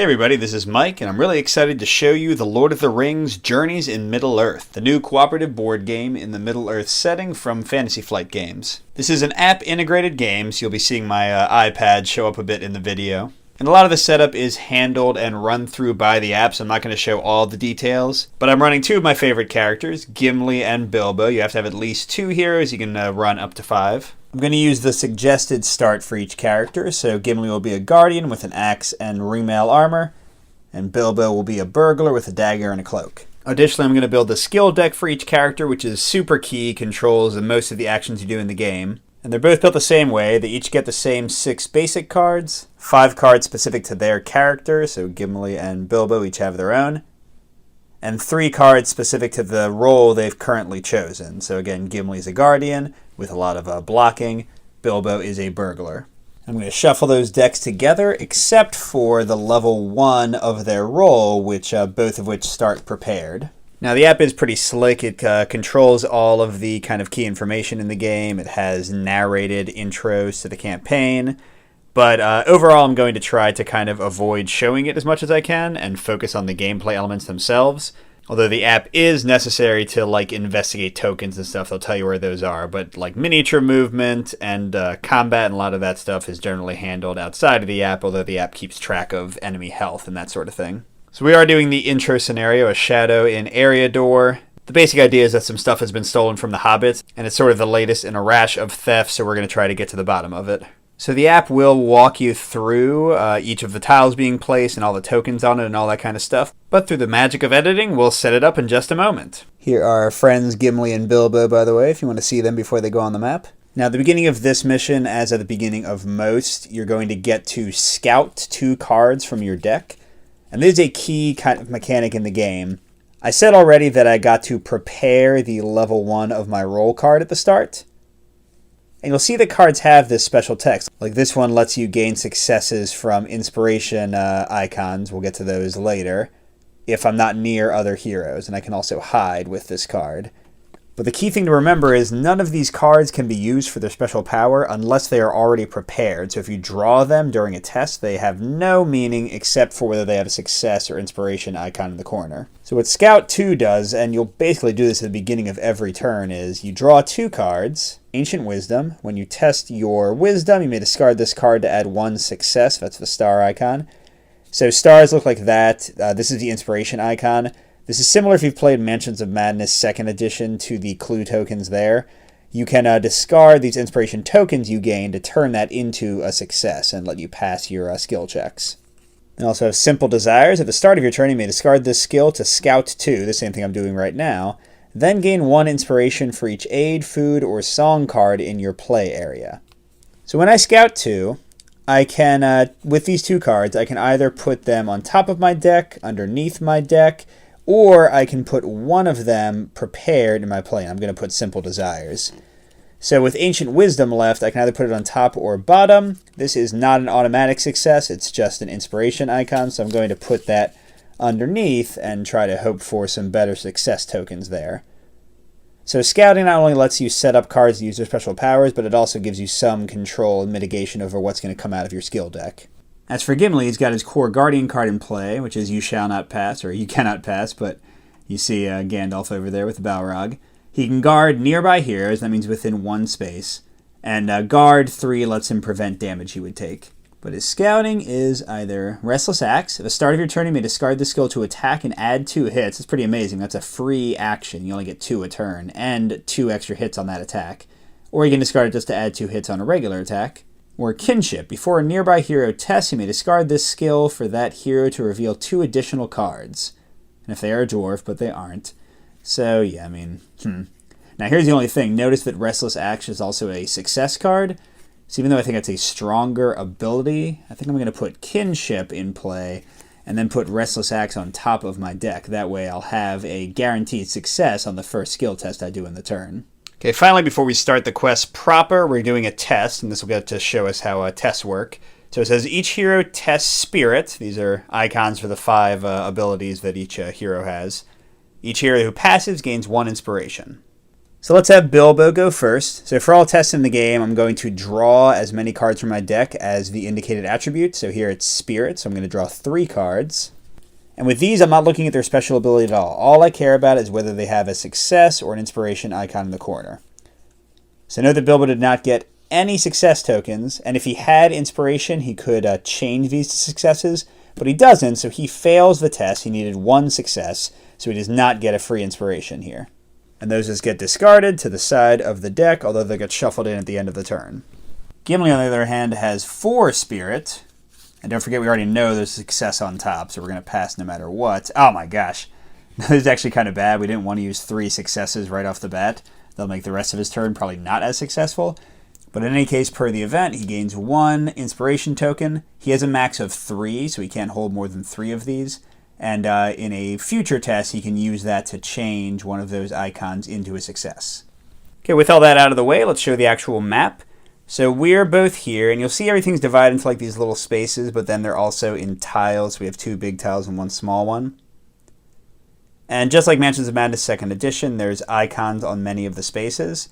Hey everybody, this is Mike, and I'm really excited to show you The Lord of the Rings Journeys in Middle-earth, the new cooperative board game in the Middle-earth setting from Fantasy Flight Games. This is an app-integrated game, so you'll be seeing my iPad show up a bit in the video. And a lot of the setup is handled and run through by the app, so I'm not going to show all the details. But I'm running two of my favorite characters, Gimli and Bilbo. You have to have at least two heroes. You can run up to 5. I'm going to use the suggested start for each character, so Gimli will be a guardian with an axe and ringmail armor, and Bilbo will be a burglar with a dagger and a cloak. Additionally, I'm going to build the skill deck for each character, which is super key, controls most of the actions you do in the game. And they're both built the same way. They each get the same 6 basic cards, 5 cards specific to their character, so Gimli and Bilbo each have their own, and 3 cards specific to the role they've currently chosen. So again, Gimli's a guardian with a lot of blocking. Bilbo is a burglar. I'm going to shuffle those decks together, except for the level 1 of their role, which both of which start prepared. Now, the app is pretty slick. It controls all of the kind of key information in the game. It has narrated intros to the campaign. But overall, I'm going to try to kind of avoid showing it as much as I can and focus on the gameplay elements themselves. Although the app is necessary to, investigate tokens and stuff. They'll tell you where those are. But, miniature movement and combat and a lot of that stuff is generally handled outside of the app, although the app keeps track of enemy health and that sort of thing. So we are doing the intro scenario, a shadow in Eriador. The basic idea is that some stuff has been stolen from the hobbits, and it's sort of the latest in a rash of thefts, so we're going to try to get to the bottom of it. So the app will walk you through each of the tiles being placed and all the tokens on it and all that kind of stuff. But through the magic of editing, we'll set it up in just a moment. Here are our friends Gimli and Bilbo, by the way, if you want to see them before they go on the map. Now, at the beginning of this mission, as at the beginning of most, you're going to get to scout 2 cards from your deck. And this is a key kind of mechanic in the game. I said already that I got to prepare the level 1 of my roll card at the start. And you'll see the cards have this special text. Like this one lets you gain successes from inspiration icons. We'll get to those later. If I'm not near other heroes. And I can also hide with this card. But the key thing to remember is none of these cards can be used for their special power unless they are already prepared. So if you draw them during a test, they have no meaning except for whether they have a success or inspiration icon in the corner. So what Scout 2 does, and you'll basically do this at the beginning of every turn, is you draw 2 cards, Ancient Wisdom. When you test your Wisdom, you may discard this card to add 1 success. That's the star icon. So stars look like that. This is the inspiration icon. This is similar if you've played Mansions of Madness 2nd Edition to the clue tokens there. You can discard these inspiration tokens you gain to turn that into a success and let you pass your skill checks. And also have Simple Desires. At the start of your turn, you may discard this skill to Scout 2, the same thing I'm doing right now, then gain 1 inspiration for each aid, food, or song card in your play area. So when I Scout 2, I can, with these 2 cards, I can either put them on top of my deck, underneath my deck, or I can put one of them prepared in my play. I'm going to put Simple Desires. So with Ancient Wisdom left, I can either put it on top or bottom. This is not an automatic success. It's just an inspiration icon. So I'm going to put that underneath and try to hope for some better success tokens there. So Scouting not only lets you set up cards to use their special powers, but it also gives you some control and mitigation over what's going to come out of your skill deck. As for Gimli, he's got his core Guardian card in play, which is You Shall Not Pass, or You Cannot Pass, but you see Gandalf over there with the Balrog. He can guard nearby heroes, that means within 1 space, and guard 3 lets him prevent damage he would take. But his Scouting is either Restless Axe. At the start of your turn, you may discard this skill to attack and add 2 hits. It's pretty amazing. That's a free action. You only get 2 a turn, and 2 extra hits on that attack. Or you can discard it just to add 2 hits on a regular attack. Or Kinship. Before a nearby hero tests, you may discard this skill for that hero to reveal 2 additional cards. And if they are a dwarf, but they aren't. So, yeah, Now, here's the only thing. Notice that Restless Axe is also a success card. So even though I think it's a stronger ability, I think I'm going to put Kinship in play and then put Restless Axe on top of my deck. That way I'll have a guaranteed success on the first skill test I do in the turn. Okay, finally, before we start the quest proper, we're doing a test, and this will get to show us how tests work. So it says each hero tests Spirit. These are icons for the 5 abilities that each hero has. Each hero who passes gains 1 inspiration. So let's have Bilbo go first. So for all tests in the game, I'm going to draw as many cards from my deck as the indicated attribute. So here it's Spirit, so I'm going to draw 3 cards. And with these, I'm not looking at their special ability at all. All I care about is whether they have a success or an inspiration icon in the corner. So note that Bilbo did not get any success tokens, and if he had inspiration, he could change these to successes, but he doesn't, so he fails the test. He needed 1 success, so he does not get a free inspiration here. And those just get discarded to the side of the deck, although they get shuffled in at the end of the turn. Gimli, on the other hand, has 4 Spirit. And don't forget, we already know there's success on top, so we're going to pass no matter what. Oh my gosh. This is actually kind of bad. We didn't want to use 3 successes right off the bat. That'll make the rest of his turn probably not as successful. But in any case, per the event, he gains 1 inspiration token. He has a max of 3, so he can't hold more than 3 of these. And in a future test, he can use that to change one of those icons into a success. Okay, with all that out of the way, let's show the actual map. So we're both here, and you'll see everything's divided into like these little spaces, but then they're also in tiles. We have 2 big tiles and 1 small one. And just like Mansions of Madness 2nd Edition, there's icons on many of the spaces.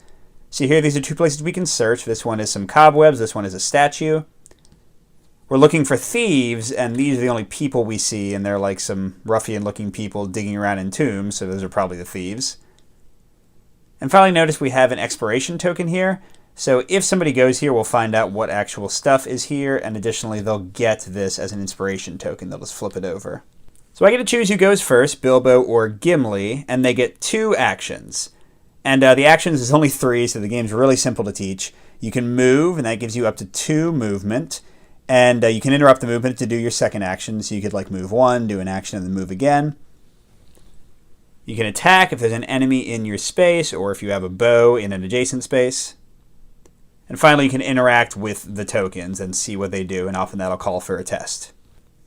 So here, these are 2 places we can search. This one is some cobwebs, this one is a statue. We're looking for thieves, and these are the only people we see, and they're like some ruffian-looking people digging around in tombs, so those are probably the thieves. And finally, notice we have an expiration token here. So if somebody goes here, we'll find out what actual stuff is here, and additionally, they'll get this as an inspiration token. They'll just flip it over. So I get to choose who goes first, Bilbo or Gimli, and they get 2 actions. And the actions is only 3, so the game's really simple to teach. You can move, and that gives you up to 2 movement. And you can interrupt the movement to do your second action. So you could like move 1, do an action, and then move again. You can attack if there's an enemy in your space, or if you have a bow in an adjacent space. And finally, you can interact with the tokens and see what they do, and often that'll call for a test.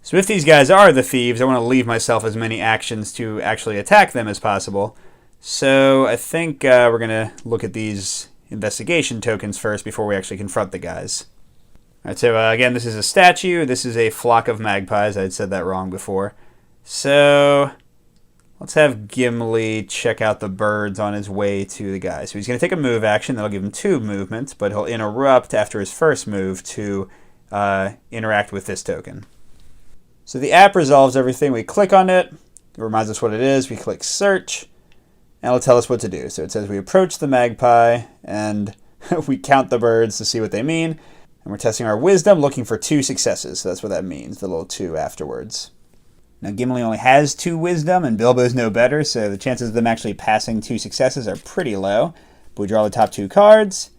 So if these guys are the thieves, I want to leave myself as many actions to actually attack them as possible. So I think we're going to look at these investigation tokens first before we actually confront the guys. All right, so again, this is a statue. This is a flock of magpies. I had said that wrong before. So let's have Gimli check out the birds on his way to the guy. So he's going to take a move action. That'll give him 2 movements, but he'll interrupt after his first move to interact with this token. So the app resolves everything. We click on it. It reminds us what it is. We click search, and it'll tell us what to do. So it says we approach the magpie, and we count the birds to see what they mean. And we're testing our wisdom, looking for 2 successes. So that's what that means, the little 2 afterwards. Now, Gimli only has 2 wisdom, and Bilbo's no better, so the chances of them actually passing 2 successes are pretty low. But we draw the top 2 cards.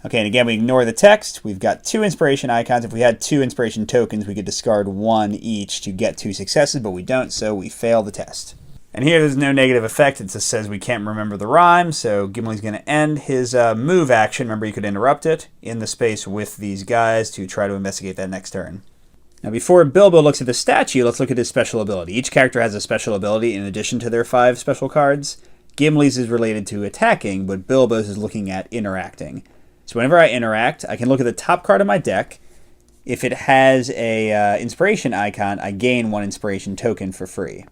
Okay, and again, we ignore the text. We've got 2 inspiration icons. If we had 2 inspiration tokens, we could discard 1 each to get 2 successes, but we don't, so we fail the test. And here, there's no negative effect. It just says we can't remember the rhyme, so Gimli's going to end his move action. Remember, you could interrupt it in the space with these guys to try to investigate that next turn. Now, before Bilbo looks at the statue, let's look at his special ability. Each character has a special ability in addition to their 5 special cards. Gimli's is related to attacking, but Bilbo's is looking at interacting. So whenever I interact, I can look at the top card of my deck. If it has a inspiration icon, I gain 1 inspiration token for free.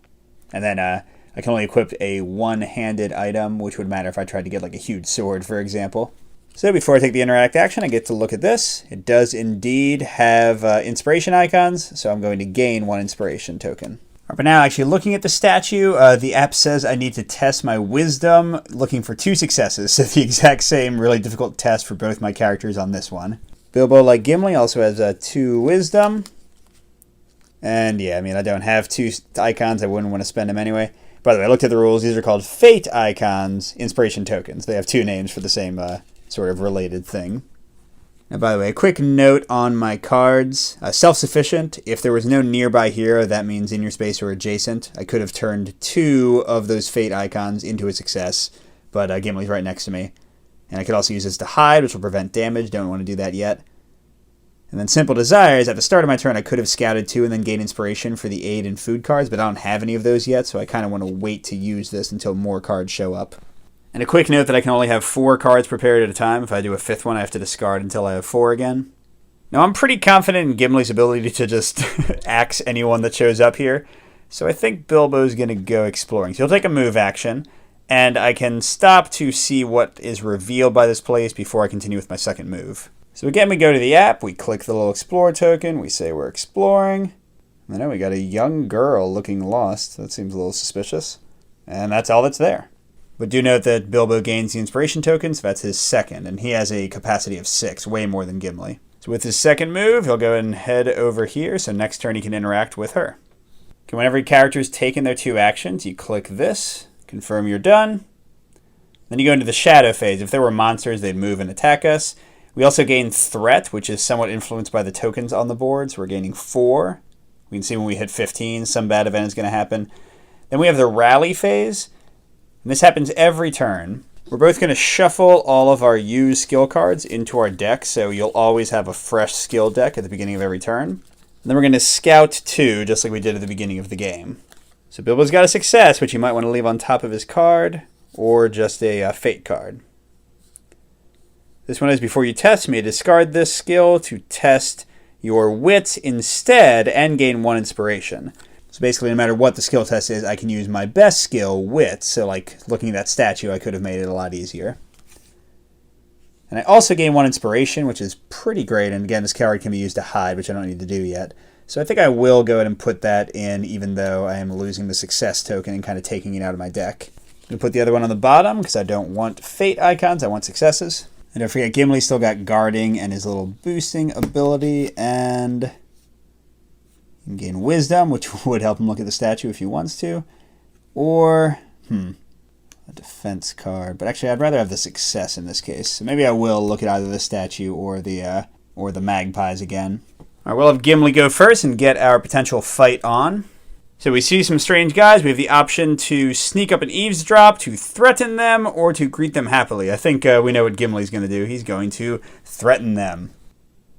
And then I can only equip a 1-handed item, which would matter if I tried to get like a huge sword, for example. So before I take the interact action, I get to look at this. It does indeed have inspiration icons, so I'm going to gain 1 inspiration token. All right, but now actually looking at the statue, the app says I need to test my wisdom, looking for 2 successes. So the exact same really difficult test for both my characters on this one. Bilbo, like Gimli, also has 2 wisdom. And yeah, I mean, I don't have 2 icons. I wouldn't want to spend them anyway. By the way, I looked at the rules. These are called fate icons, inspiration tokens. They have 2 names for the same sort of related thing. Now, by the way, a quick note on my cards. Self-sufficient. If there was no nearby hero, that means in your space or adjacent. I could have turned 2 of those fate icons into a success, but Gimli's right next to me. And I could also use this to hide, which will prevent damage. Don't want to do that yet. And then Simple Desires, at the start of my turn, I could have scouted 2 and then gained inspiration for the aid and food cards, but I don't have any of those yet, so I kind of want to wait to use this until more cards show up. And a quick note that I can only have 4 cards prepared at a time. If I do a 5th one, I have to discard until I have 4 again. Now, I'm pretty confident in Gimli's ability to just axe anyone that shows up here, so I think Bilbo's going to go exploring. So he'll take a move action, and I can stop to see what is revealed by this place before I continue with my second move. So again, we go to the app, we click the little explore token, we say we're exploring. And then we got a young girl looking lost. That seems a little suspicious. And that's all that's there. But do note that Bilbo gains the inspiration token, so that's his second, and he has a capacity of 6, way more than Gimli. So with his second move, he'll go and head over here, so next turn he can interact with her. Okay, whenever a character's taken their 2 actions, you click this, confirm you're done. Then you go into the shadow phase. If there were monsters, they'd move and attack us. We also gain threat, which is somewhat influenced by the tokens on the board, so we're gaining 4. We can see when we hit 15, some bad event is going to happen. Then we have the rally phase, and this happens every turn. We're both going to shuffle all of our used skill cards into our deck, so you'll always have a fresh skill deck at the beginning of every turn. And then we're going to scout 2, just like we did at the beginning of the game. So Bilbo's got a success, which you might want to leave on top of his card, or just a fate card. This one is before you test me, discard this skill to test your wits instead and gain 1 inspiration. So basically, no matter what the skill test is, I can use my best skill, wits. So like looking at that statue, I could have made it a lot easier. And I also gain 1 inspiration, which is pretty great. And again, this card can be used to hide, which I don't need to do yet. So I think I will go ahead and put that in, even though I am losing the success token and kind of taking it out of my deck. I'm going to put the other one on the bottom because I don't want fate icons, I want successes. And don't forget, Gimli still got guarding and his little boosting ability, and you can gain wisdom, which would help him look at the statue if he wants to. Or, a defense card. But actually, I'd rather have the success in this case. So maybe I will look at either the statue or the magpies again. All right, we'll have Gimli go first and get our potential fight on. So we see some strange guys. We have the option to sneak up and eavesdrop, to threaten them, or to greet them happily. I think we know what Gimli's going to do. He's going to threaten them.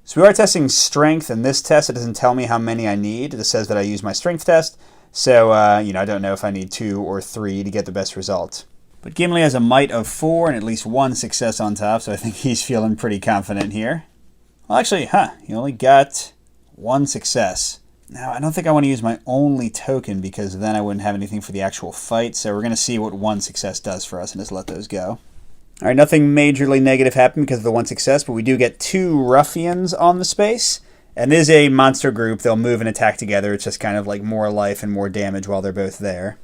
So we are testing strength. In this test, it doesn't tell me how many I need. It just says that I use my strength test. So, I don't know if I need 2 or 3 to get the best result. But Gimli has a might of 4 and at least 1 success on top, so I think he's feeling pretty confident here. Well, actually, he only got 1 success. Now, I don't think I want to use my only token because then I wouldn't have anything for the actual fight. So we're going to see what 1 success does for us and just let those go. All right, nothing majorly negative happened because of the 1 success, but we do get 2 ruffians on the space. And this is a monster group. They'll move and attack together. It's just kind of like more life and more damage while they're both there.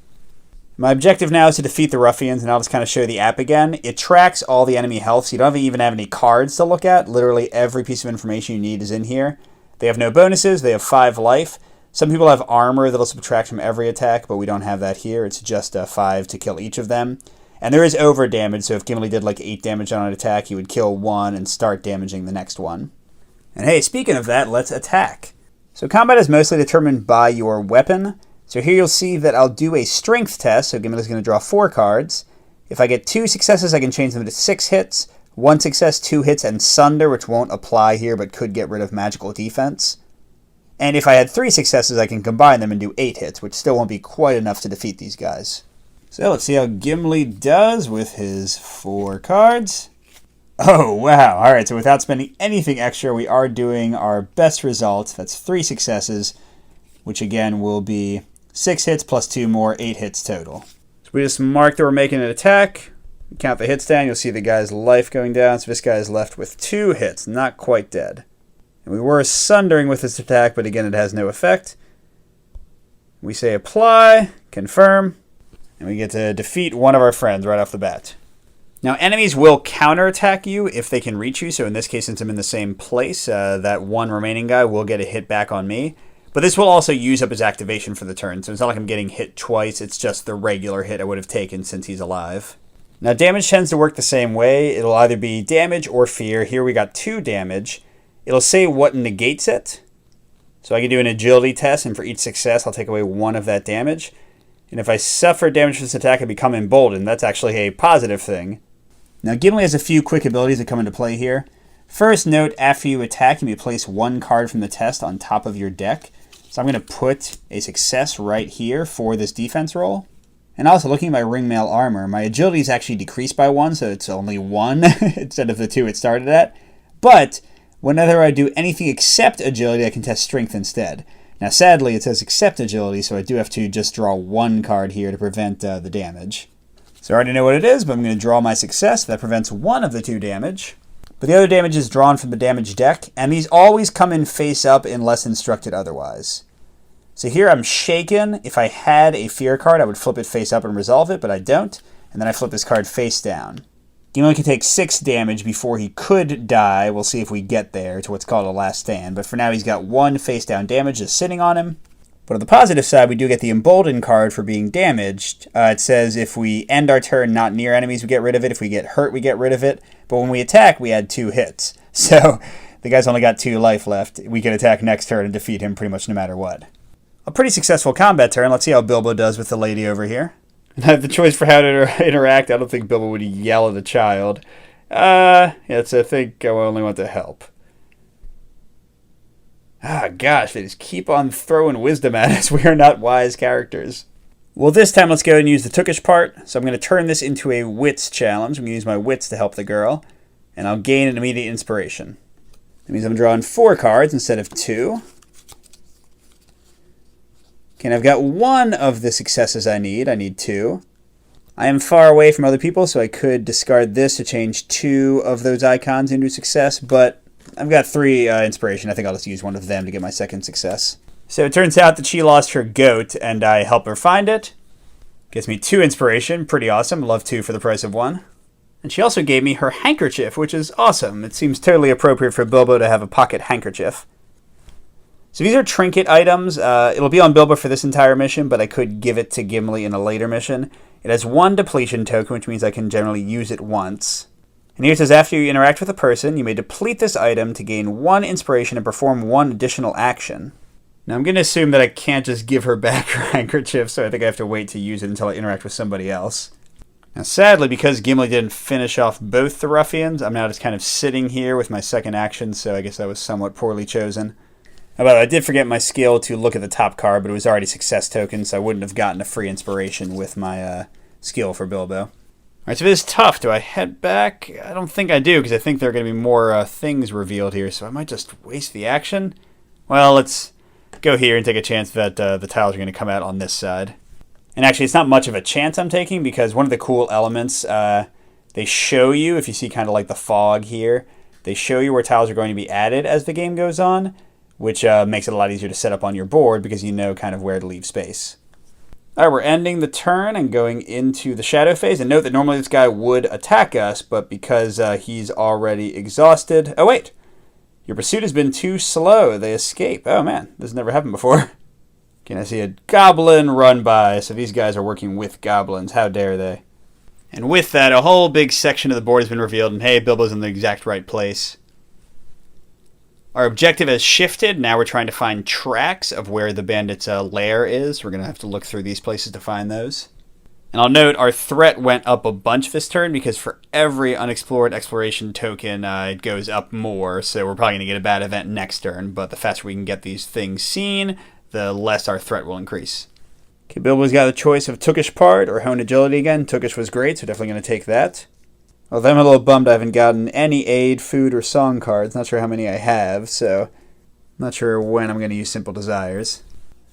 My objective now is to defeat the ruffians, and I'll just kind of show the app again. It tracks all the enemy health, so you don't even have any cards to look at. Literally every piece of information you need is in here. They have no bonuses. They have 5 life. Some people have armor that'll subtract from every attack, but we don't have that here. It's just 5 to kill each of them. And there is over damage, so if Gimli did like 8 damage on an attack, he would kill 1 and start damaging the next one. And hey, speaking of that, let's attack. So combat is mostly determined by your weapon. So here you'll see that I'll do a strength test, so Gimli's going to draw 4 cards. If I get 2 successes, I can change them to 6 hits. 1 success, 2 hits, and Sunder, which won't apply here but could get rid of magical defense. And if I had 3 successes, I can combine them and do 8 hits, which still won't be quite enough to defeat these guys. So let's see how Gimli does with his 4 cards. Oh, wow. All right, so without spending anything extra, we are doing our best result. That's 3 successes, which again will be 6 hits plus 2 more, 8 hits total. So we just mark that we're making an attack. Count the hits down, you'll see the guy's life going down. So this guy is left with 2 hits, not quite dead. And we were sundering with this attack, but again, it has no effect. We say apply, confirm, and we get to defeat one of our friends right off the bat. Now, enemies will counterattack you if they can reach you. So in this case, since I'm in the same place, that one remaining guy will get a hit back on me. But this will also use up his activation for the turn. So it's not like I'm getting hit twice. It's just the regular hit I would have taken since he's alive. Now, damage tends to work the same way. It'll either be damage or fear. Here we got 2 damage. It'll say what negates it. So I can do an agility test, and for each success, I'll take away 1 of that damage. And if I suffer damage from this attack, I become emboldened. That's actually a positive thing. Now, Gimli has a few quick abilities that come into play here. First, note, after you attack, you may place 1 card from the test on top of your deck. So I'm going to put a success right here for this defense roll. And also, looking at my ringmail armor, my agility is actually decreased by 1, so it's only 1 instead of the 2 it started at. But whenever I do anything except agility, I can test strength instead. Now, sadly, it says except agility, so I do have to just draw 1 card here to prevent the damage. So I already know what it is, but I'm going to draw my success. That prevents one of the 2 damage. But the other damage is drawn from the damage deck, and these always come in face up unless instructed otherwise. So here I'm shaken. If I had a fear card, I would flip it face up and resolve it, but I don't. And then I flip this card face down. Gimli can take 6 damage before he could die. We'll see if we get there to what's called a last stand. But for now, he's got 1 face down damage just sitting on him. But on the positive side, we do get the Emboldened card for being damaged. It says if we end our turn not near enemies, we get rid of it. If we get hurt, we get rid of it. But when we attack, we add 2 hits. So the guy's only got 2 life left. We can attack next turn and defeat him pretty much no matter what. A pretty successful combat turn. Let's see how Bilbo does with the lady over here. And I have the choice for how to interact. I don't think Bilbo would yell at a child. Yes, I think I only want to help. Ah, gosh, they just keep on throwing wisdom at us. We are not wise characters. Well, this time let's go and use the Tookish part. So I'm going to turn this into a wits challenge. I'm going to use my wits to help the girl. And I'll gain an immediate inspiration. That means I'm drawing 4 cards instead of 2. Okay, and I've got 1 of the successes I need. I need 2. I am far away from other people, so I could discard this to change 2 of those icons into success, but I've got 3 inspiration. I think I'll just use 1 of them to get my second success. So it turns out that she lost her goat, and I help her find it. Gives me 2 inspiration. Pretty awesome. Love 2 for the price of 1. And she also gave me her handkerchief, which is awesome. It seems totally appropriate for Bilbo to have a pocket handkerchief. So these are trinket items. It'll be on Bilbo for this entire mission, but I could give it to Gimli in a later mission. It has 1 depletion token, which means I can generally use it once. And here it says, after you interact with a person, you may deplete this item to gain 1 inspiration and perform 1 additional action. Now I'm going to assume that I can't just give her back her handkerchief, so I think I have to wait to use it until I interact with somebody else. Now sadly, because Gimli didn't finish off both the ruffians, I'm now just kind of sitting here with my second action, so I guess that was somewhat poorly chosen. Well, I did forget my skill to look at the top card, but it was already success token, so I wouldn't have gotten a free inspiration with my skill for Bilbo. Alright, so if it is tough, do I head back? I don't think I do, because I think there are going to be more things revealed here, so I might just waste the action. Well, let's go here and take a chance that the tiles are going to come out on this side. And actually, it's not much of a chance I'm taking, because one of the cool elements, they show you, if you see kind of like the fog here, they show you where tiles are going to be added as the game goes on, which makes it a lot easier to set up on your board, because you know kind of where to leave space. Alright, we're ending the turn and going into the shadow phase. And note that normally this guy would attack us, but because he's already exhausted... Oh, wait! Your pursuit has been too slow. They escape. Oh, man. This has never happened before. Can I see a goblin run by? So these guys are working with goblins. How dare they? And with that, a whole big section of the board has been revealed. And hey, Bilbo's in the exact right place. Our objective has shifted. Now we're trying to find tracks of where the bandits' lair is. We're going to have to look through these places to find those. And I'll note our threat went up a bunch this turn because for every unexplored exploration token, it goes up more. So we're probably going to get a bad event next turn. But the faster we can get these things seen, the less our threat will increase. Okay, Bilbo's got a choice of Tookish part or Hone Agility again. Tookish was great, so definitely going to take that. Although I'm a little bummed I haven't gotten any aid, food, or song cards. Not sure how many I have, so I'm not sure when I'm going to use Simple Desires.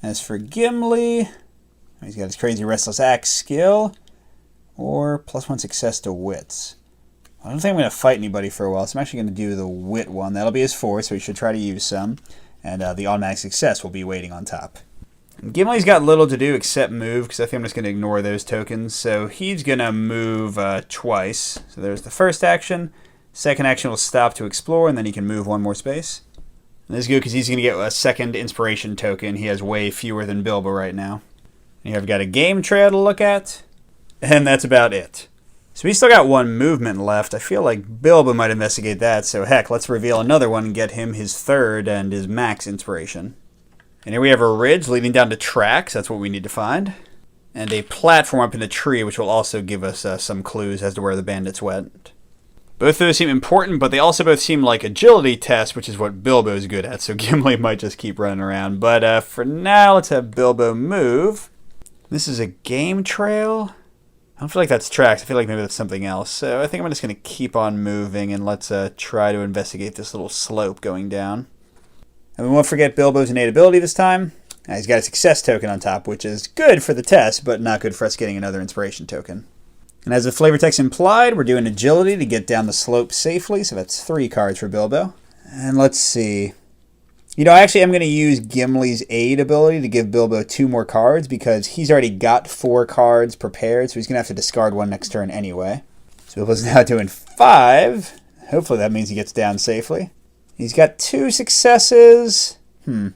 As for Gimli, he's got his Crazy Restless Axe skill, or +1 success to Wits. I don't think I'm going to fight anybody for a while, so I'm actually going to do the Wit one. That'll be his 4, so he should try to use some, and the automatic success will be waiting on top. Gimli's got little to do except move, because I think I'm just going to ignore those tokens. So he's going to move twice. So there's the first action. Second action will stop to explore, and then he can move 1 more space. And this is good because he's going to get a second inspiration token. He has way fewer than Bilbo right now. And here I've got a game trail to look at, and that's about it. So we still got 1 movement left. I feel like Bilbo might investigate that, so heck, let's reveal another one and get him his 3rd and his max inspiration. And here we have a ridge leading down to tracks. That's what we need to find. And a platform up in the tree, which will also give us some clues as to where the bandits went. Both of those seem important, but they also both seem like agility tests, which is what Bilbo's good at. So Gimli might just keep running around. But for now, let's have Bilbo move. This is a game trail. I don't feel like that's tracks. I feel like maybe that's something else. So I think I'm just going to keep on moving, and let's try to investigate this little slope going down. And we won't forget Bilbo's innate ability this time. He's got a success token on top, which is good for the test, but not good for us getting another inspiration token. And as the flavor text implied, we're doing agility to get down the slope safely, so that's 3 cards for Bilbo. And let's see. You know, actually, I'm going to use Gimli's aid ability to give Bilbo 2 more cards because he's already got 4 cards prepared, so he's going to have to discard one next turn anyway. So Bilbo's now doing 5. Hopefully that means he gets down safely. He's got 2 successes. You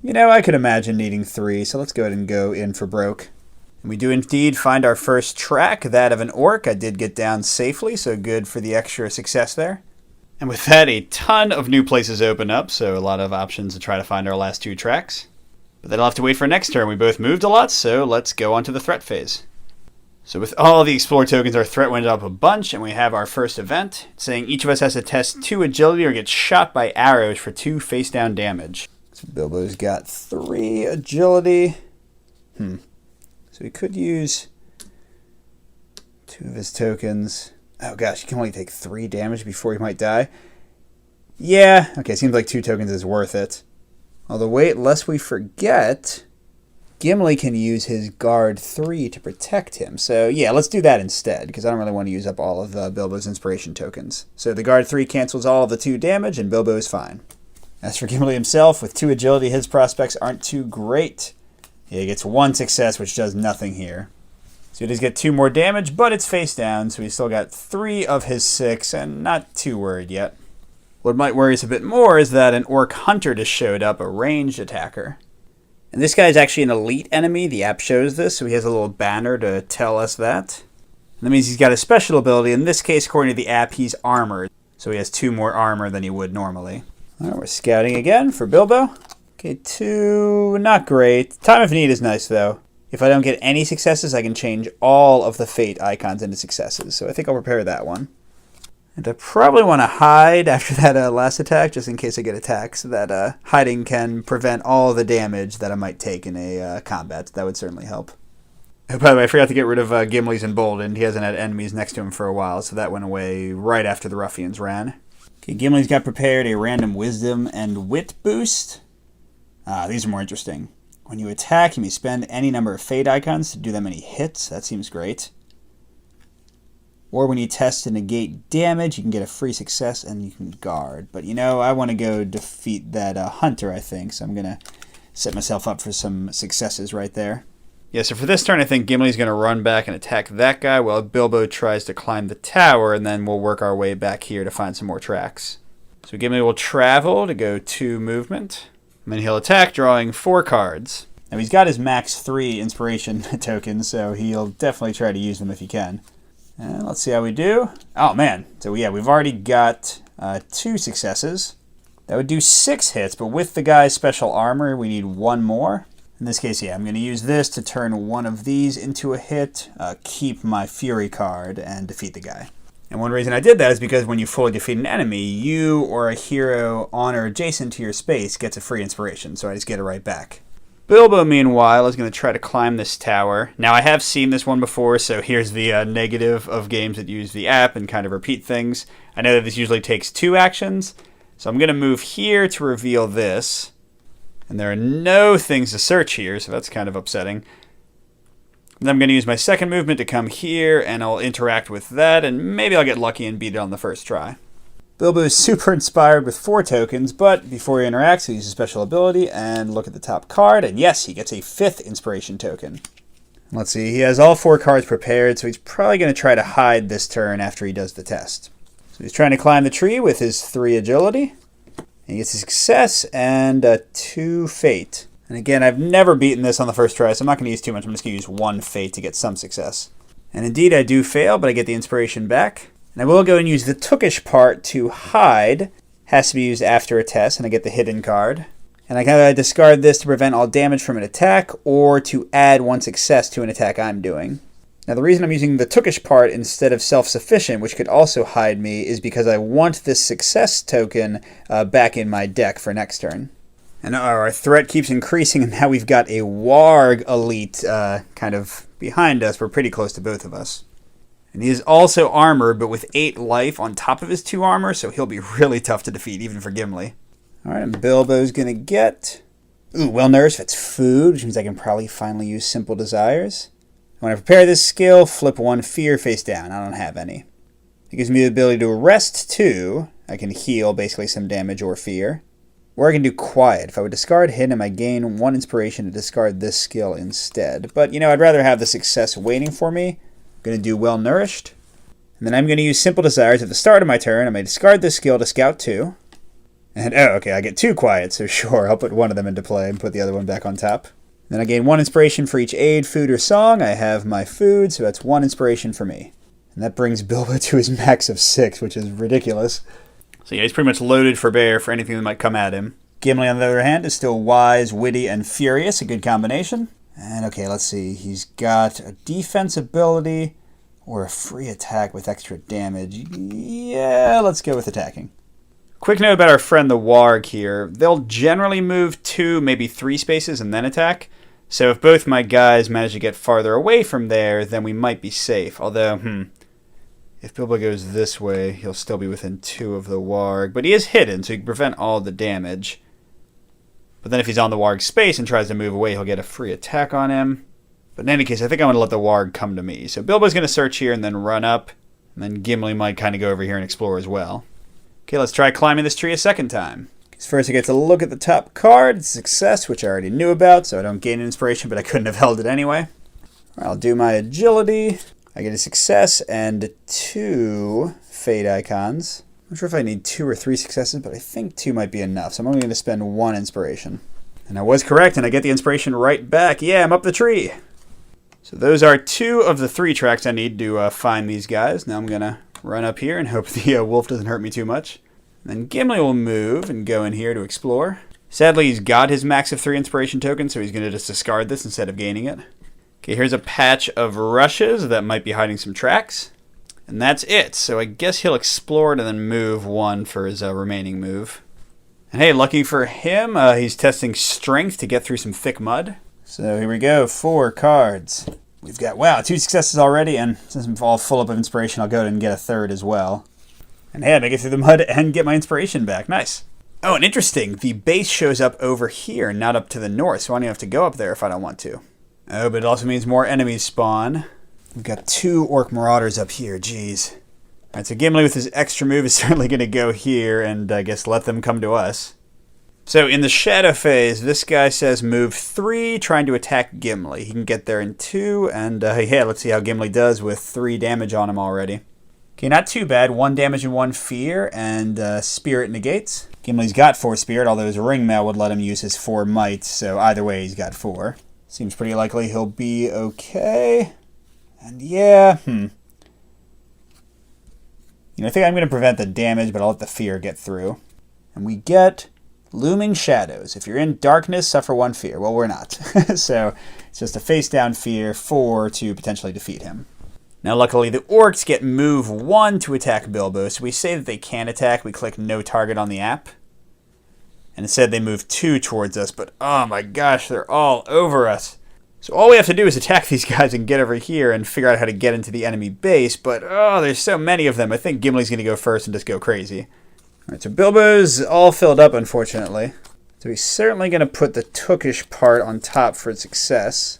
know, I could imagine needing 3, so let's go ahead and go in for broke. And we do indeed find our first track, that of an orc. I did get down safely, so good for the extra success there. And with that, a ton of new places open up, so a lot of options to try to find our last 2 tracks. But that'll have to wait for next turn. We both moved a lot, so let's go on to the threat phase. So with all the explore tokens, our threat went up a bunch, and we have our first event, saying each of us has to test 2 agility or get shot by arrows for 2 face-down damage. So Bilbo's got 3 agility. So we could use 2 of his tokens. Oh gosh, he can only take 3 damage before he might die. Yeah, okay, seems like 2 tokens is worth it. Although wait, lest we forget, Gimli can use his guard 3 to protect him. So yeah, let's do that instead, because I don't really want to use up all of Bilbo's inspiration tokens. So the guard 3 cancels all of the 2 damage, and Bilbo is fine. As for Gimli himself, with 2 agility, his prospects aren't too great. He gets 1 success, which does nothing here. So he does get 2 more damage, but it's face down, so he's still got 3 of his 6, and not too worried yet. What might worry us a bit more is that an orc hunter just showed up, a ranged attacker. And this guy is actually an elite enemy. The app shows this, so he has a little banner to tell us that. And that means he's got a special ability. In this case, according to the app, he's armored, so he has 2 more armor than he would normally. All right, we're scouting again for Bilbo. Okay, 2, not great. Time of need is nice, though. If I don't get any successes, I can change all of the fate icons into successes. So I think I'll prepare that one. And I probably want to hide after that last attack, just in case I get attacked. So that hiding can prevent all the damage that I might take in a combat. That would certainly help. Oh, by the way, I forgot to get rid of Gimli's Emboldened. He hasn't had enemies next to him for a while, so that went away right after the ruffians ran. Okay, Gimli's got prepared a random wisdom and wit boost. These are more interesting. When you attack, you may spend any number of fate icons to do that many hits. That seems great. Or when you test to negate damage, you can get a free success and you can guard. But you know, I want to go defeat that hunter, I think. So I'm going to set myself up for some successes right there. Yeah, so for this turn, I think Gimli's going to run back and attack that guy while Bilbo tries to climb the tower, and then we'll work our way back here to find some more tracks. So Gimli will travel to go 2 movement. And then he'll attack, drawing 4 cards. Now he's got his max 3 inspiration tokens, so he'll definitely try to use them if he can. And let's see how we do. Oh man, so yeah, we've already got 2 successes. That would do 6 hits, but with the guy's special armor, we need 1 more. In this case, yeah, I'm going to use this to turn one of these into a hit, keep my Fury card, and defeat the guy. And one reason I did that is because when you fully defeat an enemy, you or a hero on or adjacent to your space gets a free inspiration, so I just get it right back. Bilbo, meanwhile, is going to try to climb this tower. Now, I have seen this one before, so here's the negative of games that use the app and kind of repeat things. I know that this usually takes 2 actions, so I'm going to move here to reveal this. And there are no things to search here, so that's kind of upsetting. Then I'm going to use my second movement to come here, and I'll interact with that, and maybe I'll get lucky and beat it on the first try. Bilbo is super inspired with 4 tokens, but before he interacts, he uses a special ability, and look at the top card, and yes, he gets a 5th inspiration token. Let's see, he has all 4 cards prepared, so he's probably going to try to hide this turn after he does the test. So he's trying to climb the tree with his 3 agility. He gets a success and 2 fate. And again, I've never beaten this on the first try, so I'm not going to use too much. I'm just going to use 1 fate to get some success. And indeed, I do fail, but I get the inspiration back. And I will go and use the Tookish part to hide. Has to be used after a test, and I get the hidden card. And I can discard this to prevent all damage from an attack, or to add 1 success to an attack I'm doing. Now, the reason I'm using the Tookish part instead of self-sufficient, which could also hide me, is because I want this success token back in my deck for next turn. And our threat keeps increasing, and now we've got a Warg elite kind of behind us. We're pretty close to both of us. And he is also armored, but with 8 life on top of his 2 armor, so he'll be really tough to defeat, even for Gimli. All right, and Bilbo's going to get... Ooh, well-nourished, that's food, which means I can probably finally use Simple Desires. When I prepare this skill, flip 1 fear face down. I don't have any. It gives me the ability to rest 2. I can heal basically some damage or fear. Or I can do quiet. If I would discard hidden, I gain 1 inspiration to discard this skill instead. But, I'd rather have the success waiting for me. I'm going to do well nourished. And then I'm going to use simple desires at the start of my turn. I may discard this skill to scout 2. And, okay, I get 2 quiet, so sure, I'll put one of them into play and put the other one back on top. Then I gain 1 inspiration for each aid, food, or song. I have my food, so that's 1 inspiration for me. And that brings Bilbo to his max of 6, which is ridiculous. So yeah, he's pretty much loaded for bear for anything that might come at him. Gimli, on the other hand, is still wise, witty, and furious. A good combination. And okay, let's see. He's got a defense ability or a free attack with extra damage. Yeah, let's go with attacking. Quick note about our friend the warg here. They'll generally move 2, maybe 3 spaces and then attack. So if both my guys manage to get farther away from there, then we might be safe. Although, if Bilbo goes this way, he'll still be within 2 of the warg. But he is hidden, so he can prevent all the damage. But then if he's on the warg's space and tries to move away, he'll get a free attack on him. But in any case, I think I'm going to let the warg come to me. So Bilbo's going to search here and then run up. And then Gimli might kind of go over here and explore as well. Okay, let's try climbing this tree a second time. First, I get to look at the top card. It's success, which I already knew about, so I don't gain an inspiration, but I couldn't have held it anyway. I'll do my agility. I get a success and 2 fate icons. I'm not sure if I need 2 or 3 successes, but I think 2 might be enough, so I'm only going to spend 1 inspiration. And I was correct, and I get the inspiration right back. Yeah, I'm up the tree. So those are 2 of the 3 tracks I need to find these guys. Now I'm going to run up here and hope the wolf doesn't hurt me too much. Then Gimli will move and go in here to explore. Sadly, he's got his max of 3 inspiration tokens, so he's going to just discard this instead of gaining it. Okay, here's a patch of rushes that might be hiding some tracks. And that's it. So I guess he'll explore it and then move 1 for his remaining move. And hey, lucky for him, he's testing strength to get through some thick mud. So here we go, 4 cards. We've got, wow, 2 successes already, and since I'm all full up of inspiration, I'll go ahead and get a 3rd as well. And hey, I make it through the mud and get my inspiration back. Nice. Oh, and interesting, the base shows up over here, not up to the north, so I don't have to go up there if I don't want to. Oh, but it also means more enemies spawn. We've got 2 orc marauders up here, jeez. Alright, so Gimli with his extra move is certainly going to go here and I guess let them come to us. So in the shadow phase, this guy says move 3, trying to attack Gimli. He can get there in 2, and yeah, let's see how Gimli does with 3 damage on him already. Okay, not too bad. 1 damage and 1 fear, and spirit negates. Gimli's got 4 spirit, although his ring mail would let him use his 4 might, so either way he's got 4. Seems pretty likely he'll be okay. And yeah, I think I'm going to prevent the damage, but I'll let the fear get through. And we get Looming Shadows. If you're in darkness, suffer 1 fear. Well, we're not. So it's just a face-down fear 4 to potentially defeat him. Now, luckily, the orcs get move 1 to attack Bilbo, so we say that they can attack. We click no target on the app. And instead, they move 2 towards us, but oh my gosh, they're all over us. So all we have to do is attack these guys and get over here and figure out how to get into the enemy base, but oh, there's so many of them. I think Gimli's going to go first and just go crazy. Alright, so Bilbo's all filled up, unfortunately. So he's certainly going to put the Tookish part on top for success.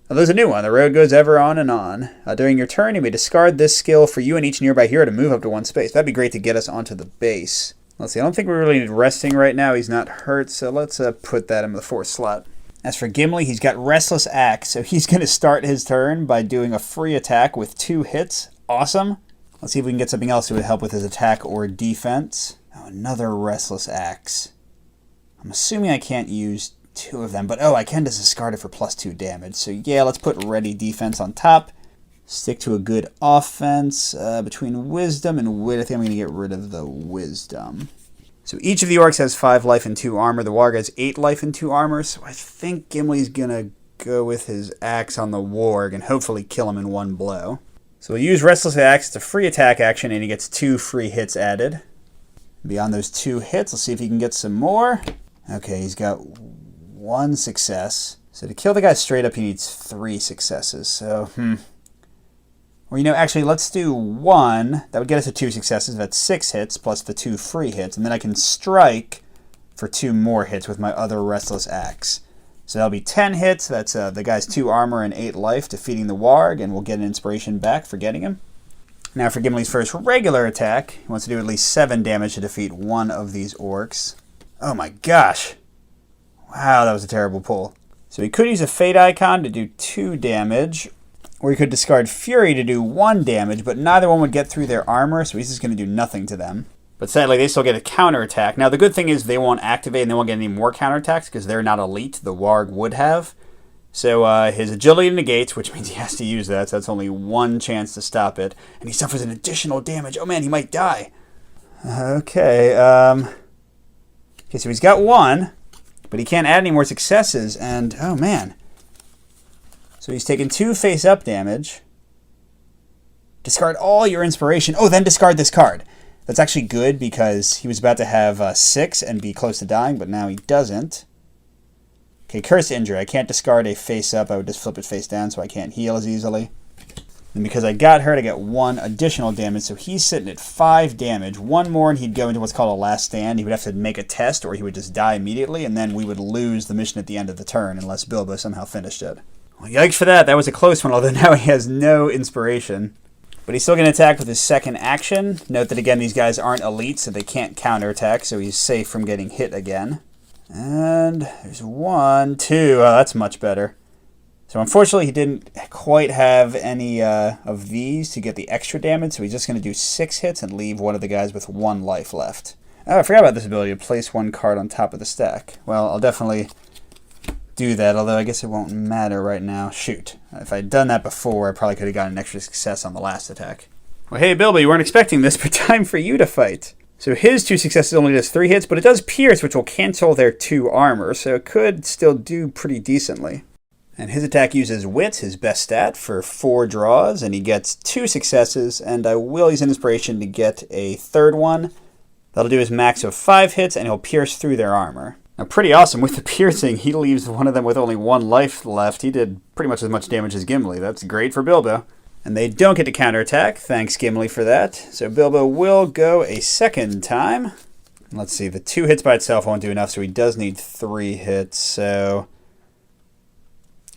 Oh, there's a new one. The road goes ever on and on. During your turn, you may discard this skill for you and each nearby hero to move up to 1 space. That'd be great to get us onto the base. Let's see, I don't think we really need resting right now. He's not hurt, so let's put that in the 4th slot. As for Gimli, he's got Restless Axe, so he's going to start his turn by doing a free attack with 2 hits. Awesome. Let's see if we can get something else that would help with his attack or defense. Oh, another Restless Axe. I'm assuming I can't use 2 of them, but oh, I can just discard it for +2 damage. So yeah, let's put ready defense on top. Stick to a good offense. Between wisdom and wit, I think I'm going to get rid of the wisdom. So each of the orcs has 5 life and 2 armor. The warg has 8 life and 2 armor, so I think Gimli's going to go with his axe on the warg and hopefully kill him in 1 blow. So we'll use Restless Axe. It's a free attack action, and he gets 2 free hits added. Beyond those 2 hits, let's see if he can get some more. Okay, he's got 1 success. So to kill the guy straight up, he needs 3 successes. So, Or, actually, let's do 1. That would get us to 2 successes. That's 6 hits plus the 2 free hits. And then I can strike for 2 more hits with my other Restless Axe. So that'll be 10 hits. That's the guy's 2 armor and 8 life, defeating the warg, and we'll get an inspiration back for getting him. Now for Gimli's first regular attack, he wants to do at least 7 damage to defeat one of these orcs. Oh my gosh. Wow, that was a terrible pull. So he could use a fate icon to do 2 damage, or he could discard Fury to do 1 damage, but neither one would get through their armor, so he's just going to do nothing to them. But sadly, they still get a counterattack. Now, the good thing is they won't activate and they won't get any more counterattacks because they're not elite. The warg would have. So his agility negates, which means he has to use that, so that's only 1 chance to stop it. And he suffers an additional damage. Oh man, he might die. Okay, so he's got 1, but he can't add any more successes, and oh man. So he's taken 2 face-up damage. Discard all your inspiration. Oh, then discard this card. That's actually good because he was about to have 6 and be close to dying, but now he doesn't. Okay, Cursed Injury. I can't discard a face-up. I would just flip it face down so I can't heal as easily. And because I got hurt, I get 1 additional damage, so he's sitting at 5 damage. 1 more and he'd go into what's called a last stand. He would have to make a test or he would just die immediately, and then we would lose the mission at the end of the turn unless Bilbo somehow finished it. Well, yikes for that. That was a close one, although now he has no inspiration. But he's still going to attack with his second action. Note that, again, these guys aren't elite, so they can't counterattack, so he's safe from getting hit again. And there's 1, 2. Oh, that's much better. So unfortunately, he didn't quite have any of these to get the extra damage, so he's just going to do 6 hits and leave one of the guys with 1 life left. Oh, I forgot about this ability to place 1 card on top of the stack. Well, I'll definitely do that, although I guess it won't matter right now. Shoot. If I'd done that before, I probably could have gotten an extra success on the last attack. Well, hey, Bilbo, you weren't expecting this, but time for you to fight. So his 2 successes only does 3 hits, but it does pierce, which will cancel their 2 armor, so it could still do pretty decently. And his attack uses Wits, his best stat, for 4 draws, and he gets 2 successes, and I will use an inspiration to get a 3rd one. That'll do his max of 5 hits, and he'll pierce through their armor. Now, pretty awesome. With the piercing, he leaves one of them with only 1 life left. He did pretty much as much damage as Gimli. That's great for Bilbo. And they don't get to counterattack. Thanks, Gimli, for that. So Bilbo will go a second time. Let's see. The 2 hits by itself won't do enough, so he does need 3 hits. So,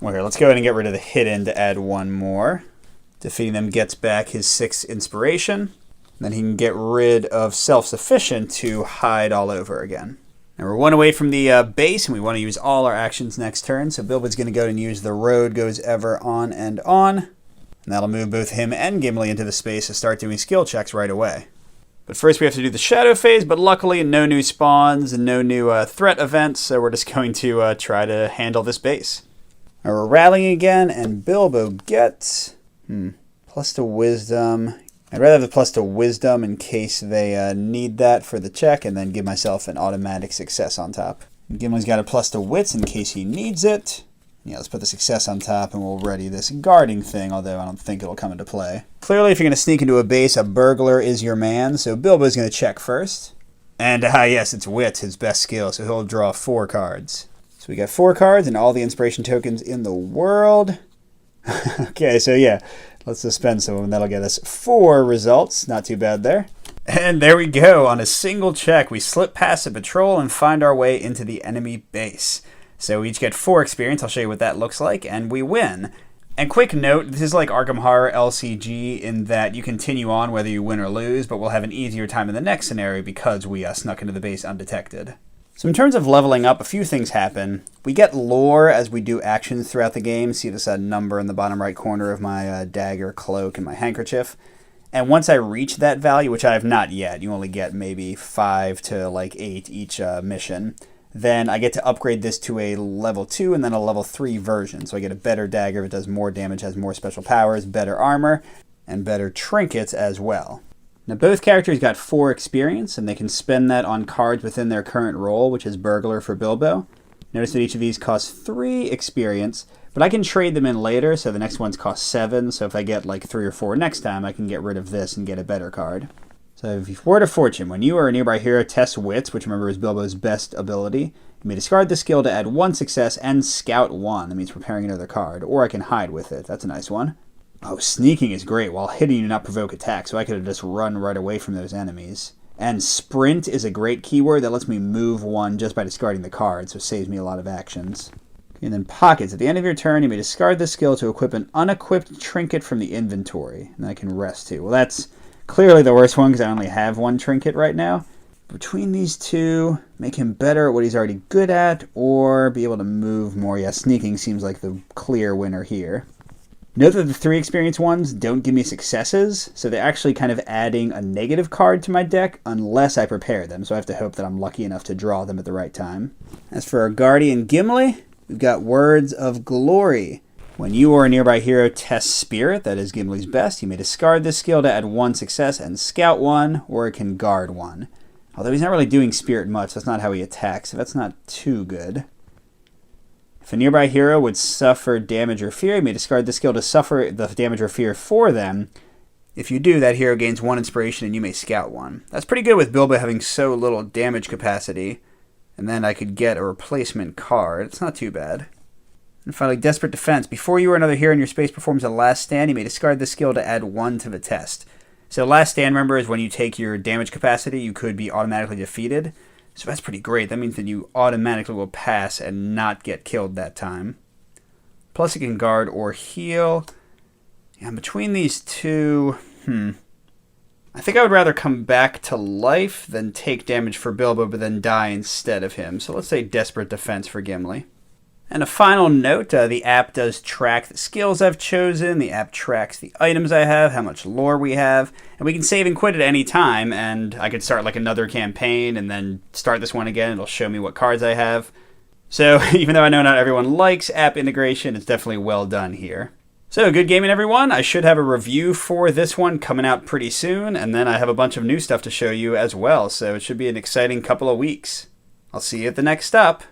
well, here, let's go ahead and get rid of the hidden to add 1 more. Defeating them gets back his 6 inspiration. Then he can get rid of self-sufficient to hide all over again. Now we're 1 away from the base, and we want to use all our actions next turn. So Bilbo's going to go and use the road goes ever on and on. And that'll move both him and Gimli into the space to start doing skill checks right away. But first we have to do the shadow phase, but luckily no new spawns and no new threat events, so we're just going to try to handle this base. Now we're rallying again, and Bilbo gets plus to wisdom. I'd rather have the plus to wisdom in case they need that for the check, and then give myself an automatic success on top. And Gimli's got a plus to wits in case he needs it. Yeah, let's put the success on top, and we'll ready this guarding thing, although I don't think it'll come into play. Clearly, if you're going to sneak into a base, a burglar is your man, so Bilbo's going to check first. And, yes, it's wits, his best skill, so he'll draw 4 cards. So we got 4 cards and all the inspiration tokens in the world. Okay, so yeah. Let's suspend some of them. That'll get us 4 results. Not too bad there. And there we go. On a single check, we slip past the patrol and find our way into the enemy base. So we each get 4 experience. I'll show you what that looks like. And we win. And quick note, this is like Arkham Horror LCG in that you continue on whether you win or lose, but we'll have an easier time in the next scenario because we snuck into the base undetected. So in terms of leveling up, a few things happen. We get lore as we do actions throughout the game. See this number in the bottom right corner of my dagger, cloak, and my handkerchief. And once I reach that value, which I have not yet, you only get maybe 5 to 8 each mission, then I get to upgrade this to a level 2 and then a level 3 version. So I get a better dagger, it does more damage, has more special powers, better armor, and better trinkets as well. Now both characters got 4 experience, and they can spend that on cards within their current role, which is Burglar for Bilbo. Notice that each of these costs 3 experience, but I can trade them in later, so the next ones cost 7, so if I get 3 or 4 next time, I can get rid of this and get a better card. So if Word of Fortune, when you or a nearby hero tests Wits, which remember is Bilbo's best ability, you may discard the skill to add 1 success and scout 1. That means preparing another card, or I can hide with it. That's a nice one. Oh, sneaking is great. While hitting, you do not provoke attack, so I could have just run right away from those enemies. And sprint is a great keyword that lets me move 1 just by discarding the card, so it saves me a lot of actions. And then pockets. At the end of your turn, you may discard this skill to equip an unequipped trinket from the inventory. And I can rest too. Well, that's clearly the worst one because I only have one trinket right now. Between these two, make him better at what he's already good at, or be able to move more. Yeah, sneaking seems like the clear winner here. Note that the 3 experience ones don't give me successes, so they're actually kind of adding a negative card to my deck unless I prepare them, so I have to hope that I'm lucky enough to draw them at the right time. As for our Guardian Gimli, we've got Words of Glory. When you or a nearby hero tests Spirit, that is Gimli's best, you may discard this skill to add 1 success and scout 1, or it can guard 1. Although he's not really doing Spirit much, that's not how he attacks, so that's not too good. If a nearby hero would suffer damage or fear, you may discard this skill to suffer the damage or fear for them. If you do, that hero gains 1 inspiration and you may scout 1. That's pretty good with Bilbo having so little damage capacity. And then I could get a replacement card. It's not too bad. And finally, Desperate Defense. Before you or another hero in your space performs a last stand, you may discard this skill to add 1 to the test. So last stand, remember, is when you take your damage capacity, you could be automatically defeated. So that's pretty great. That means that you automatically will pass and not get killed that time. Plus it can guard or heal. And between these two, I think I would rather come back to life than take damage for Bilbo but then die instead of him. So let's say Desperate Defense for Gimli. And a final note, the app does track the skills I've chosen, the app tracks the items I have, how much lore we have, and we can save and quit at any time, and I could start like another campaign and then start this one again. It'll show me what cards I have. So even though I know not everyone likes app integration, it's definitely well done here. So good gaming, everyone. I should have a review for this one coming out pretty soon, and then I have a bunch of new stuff to show you as well, so it should be an exciting couple of weeks. I'll see you at the next stop.